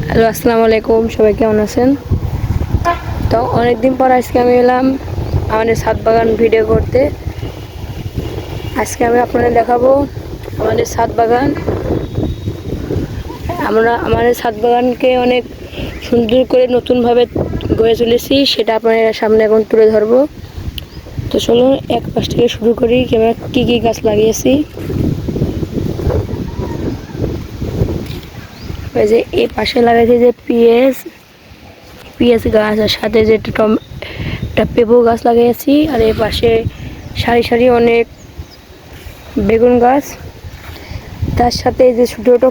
Hello, আসসালামু আলাইকুম। সবাই কেমন আছেন? তো অনেকদিন পর আজকে আমি এলাম আমাদের ছাদ বাগান ভিডিও করতে। আজকে আমি আপনাদের দেখাবো আমাদের ছাদ বাগান। আমরা আমাদের ছাদ বাগানকে অনেক সুন্দর করে নতুনভাবে গড়ে তুলেছি, সেটা আপনাদের সামনে এখন তুলে ধরবো। তো চলুন এক পাশ থেকে শুরু করি, আমরা কী কী গাছ লাগিয়েছি। ওই যে এই পাশে লাগাইছি যে পিএস গাছ, আর সাথে যে একটা পেঁপো গাছ লাগিয়েছি, আর এই পাশে সারি সারি অনেক বেগুন গাছ। তার সাথে এই যে ছোটো ছোটো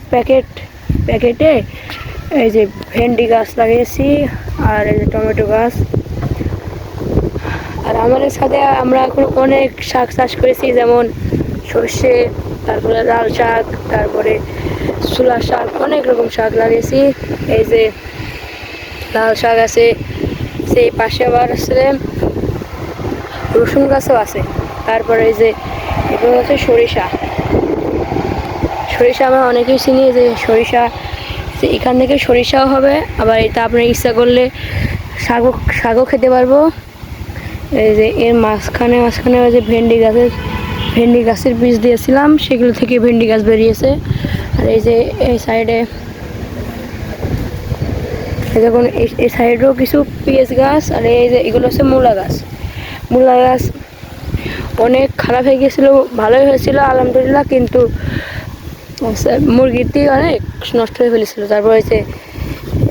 প্যাকেটে এই যে ভেন্ডি গাছ লাগিয়েছি, আর এই যে টমেটো গাছ। আর আমাদের সাথে আমরা এখন অনেক শাক চাষ করেছি, যেমন সর্ষে, তারপরে লাল শাক, তারপরে ছোলা শাক, অনেক রকম শাক লাগিয়েছি। এই যে লাল শাক আছে, সেই পাশে আবার আছে রসুন গাছও আছে। তারপরে এই যে এগুলো হচ্ছে সরিষা। আমরা অনেকেই চিনি যে সরিষা, যে এখান থেকে সরিষাও হবে, আবার এটা আপনার ইচ্ছা করলে শাকও খেতে পারবো। এই যে এর মাঝখানে ওই যে ভেন্ডি গাছের বীজ দিয়েছিলাম, সেগুলো থেকে ভেন্ডি গাছ বেরিয়েছে। আর এই যে এই সাইডে দেখুন, এই সাইডেও কিছু পেঁয়াজ গাছ, আর এই যে এগুলো হচ্ছে মূলা গাছ অনেক খারাপ হয়ে গেছিলো, ভালোই হয়েছিল আলহামদুলিল্লাহ, কিন্তু মুরগিটি অনেক নষ্ট হয়ে ফেলেছিল। তারপরে হচ্ছে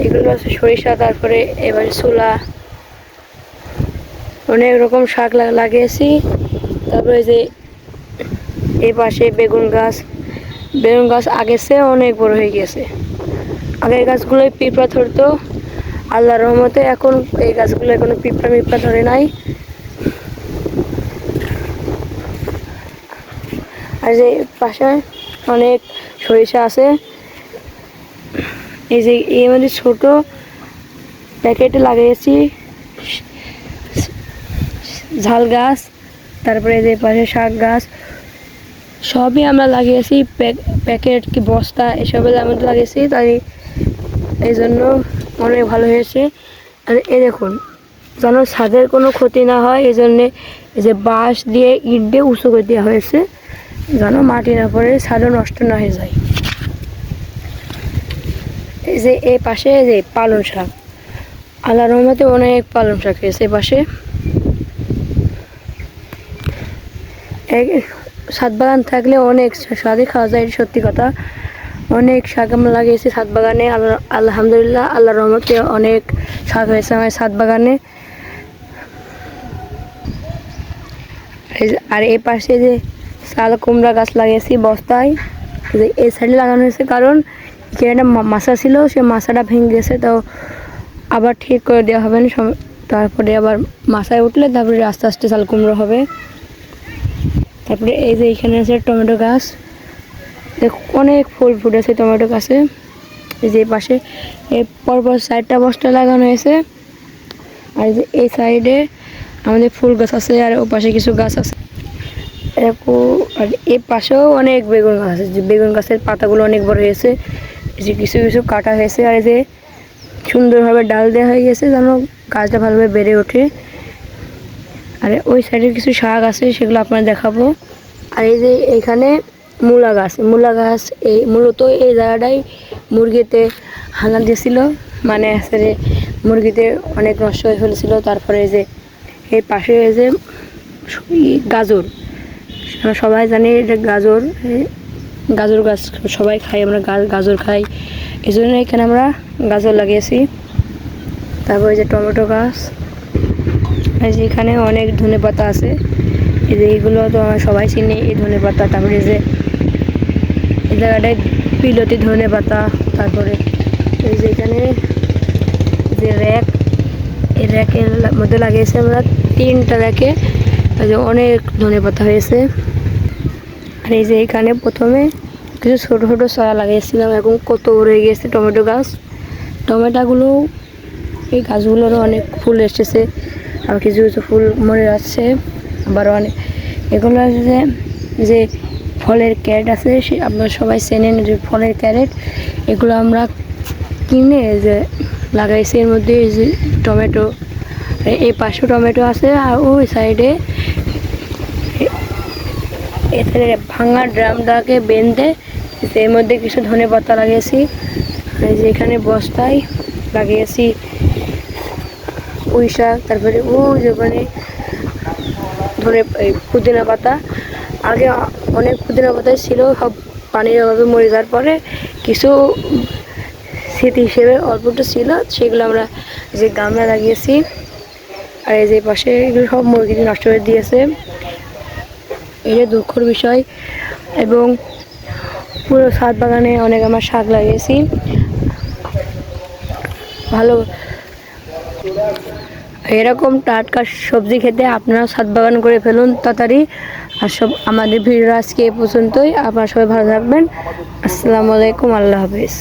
এগুলো হচ্ছে সরিষা, তারপরে এবারে ছোলা, অনেক রকম শাক লাগিয়েছি। তারপরে যে এই পাশে বেগুন গাছ আগের চেয়ে অনেক বড় হয়ে গেছে। আগের গাছগুলোই পিঁপড়া ধরতো, আল্লাহর রহমতে এখন এই গাছগুলো কোনো পিঁপড়া ধরে নাই। আর যে পাশে অনেক সরিষা আছে। এই যে এই মধ্যে ছোটো প্যাকেটে লাগিয়েছি ঝাল গাছ, তারপরে যে পাশে শাক গাছ, সবই আমরা লাগিয়েছি প্যাকেট কি বস্তা এসবের মধ্যে লাগিয়েছি, তাই এই জন্য অনেক ভালো হয়েছে। আর এই দেখুন, যেন ছাদের কোনো ক্ষতি না হয়, এই জন্যে এই যে বাঁশ দিয়ে ইট দিয়ে উঁচু করে দেওয়া হয়েছে, যেন মাটি না পড়ে, ছাদও নষ্ট না হয়ে যায়। এই যে এই পাশে যে পালং শাক, আল্লাহর রহমতে অনেক পালং শাক হয়েছে এই পাশে। ছাদ বাগান থাকলে অনেক স্বাদই খাওয়া যায়, সত্যি কথা। অনেক শাক আমরা লাগিয়েছি ছাদ বাগানে, আলহামদুলিল্লাহ, আল্লাহর রহমতে অনেক শাক হয়েছে আমার ছাদ বাগানে। আর এই পাশে যে চাল কুমড়া গাছ লাগিয়েছি বস্তায়, যে এই সাইডে লাগানো হয়েছে, কারণ এখানে একটা মাছা ছিল, সে মাছাটা ভেঙে গেছে, তো আবার ঠিক করে দেওয়া হবে না। তারপরে আবার মাছায় উঠলে তারপরে আস্তে আস্তে চাল কুমড়ো হবে। তারপরে এই যে এখানে আছে টমেটো গাছ, অনেক ফুল ফুটেছে টমেটো গাছে। এই যে পাশে এই পরপর 4টা বস্তা লাগানো হয়েছে। আর এই সাইডে আমাদের ফুল গাছ আছে, আর ও পাশে কিছু গাছ আছে এরকম। আর এই পাশেও অনেক বেগুন গাছ আছে, যে বেগুন গাছের পাতাগুলো অনেক বড় হয়েছে, যে কিছু কিছু কাটা হয়েছে। আর এই যে সুন্দরভাবে ডাল দেওয়া হয়ে গেছে, যেন গাছটা ভালোভাবে বেড়ে ওঠে। আর ওই সাইডে কিছু শাক আছে, সেগুলো আপনার দেখাবো। আর এই যে এইখানে মূলা গাছ এই মূলত এই জায়গাটাই মুরগিতে হানা দিয়েছিল, মানে আছে যে মুরগিতে অনেক নষ্ট হয়ে ফেলেছিল। তারপরে এই যে এই পাশে এই যে গাজর, আমরা সবাই জানি যে গাজর গাছ সবাই খাই, আমরা গাজর খাই, এই জন্য এখানে আমরা গাজর লাগিয়েছি। তারপরে যে টমেটো গাছ, এই যে এখানে অনেক ধনেপাতা আছে, এই যে এইগুলো তো আমরা সবাই চিনি, এই ধনেপাতা। তারপরে যে এই জায়গাটায় বিলতি ধনেপাতা। তারপরে এই যে এখানে যে এই র্যাকের মধ্যে লাগিয়েছি আমরা 3টা র্যাকে, যে অনেক ধনেপাতা হয়েছে। আর এই যে এখানে প্রথমে কিছু ছোটো ছোটো চারা লাগিয়েছিলাম, এখন কত বড় হয়ে গেছে টমেটোগুলো। এই গাছগুলোরও অনেক ফুল এসেছে, আর কিছু কিছু ফুল মরে যাচ্ছে, আবার অনেক এগুলো আছে যে ফলের ক্যারেট আছে, সে আপনারা সবাই চেনেন যে ফলের ক্যারেট, এগুলো আমরা কিনে এই যে লাগাইছি। এর মধ্যে এই যে টমেটো, এই পাশেও টমেটো আছে, আর ওই সাইডে এখানে ভাঙা ড্রামটাকে বেঁধে এর মধ্যে কিছু ধনে পাতা লাগিয়েছি। এই যে এখানে বস্তায় লাগিয়েছি পুঁই শাক, তারপরে ওই যেখানে ধনে পুদিনা পাতা। আগে অনেক পুদিনা পাতাই ছিল, সব পানির অভাবে মরে যাওয়ার পরে কিছু স্মৃতি হিসেবে অল্প একটু ছিল, সেগুলো আমরা যে গামলা লাগিয়েছি। আর এই যে পাশে এগুলো সব মুরগি নষ্ট করে দিয়েছে, এটা দুঃখের বিষয়। এবং পুরো ছাদ বাগানে অনেক আমার শাক লাগিয়েছি ভালো। এরকম টাটকা সবজি খেতে আপনারাও ছাদ বাগান করে ফেলুন তাড়াতাড়ি। আর সব আমাদের ভিডিও আজকে এ পর্যন্তই। আপনারা সবাই ভালো থাকবেন। আসসালামু আলাইকুম, আল্লাহ হাফিজ।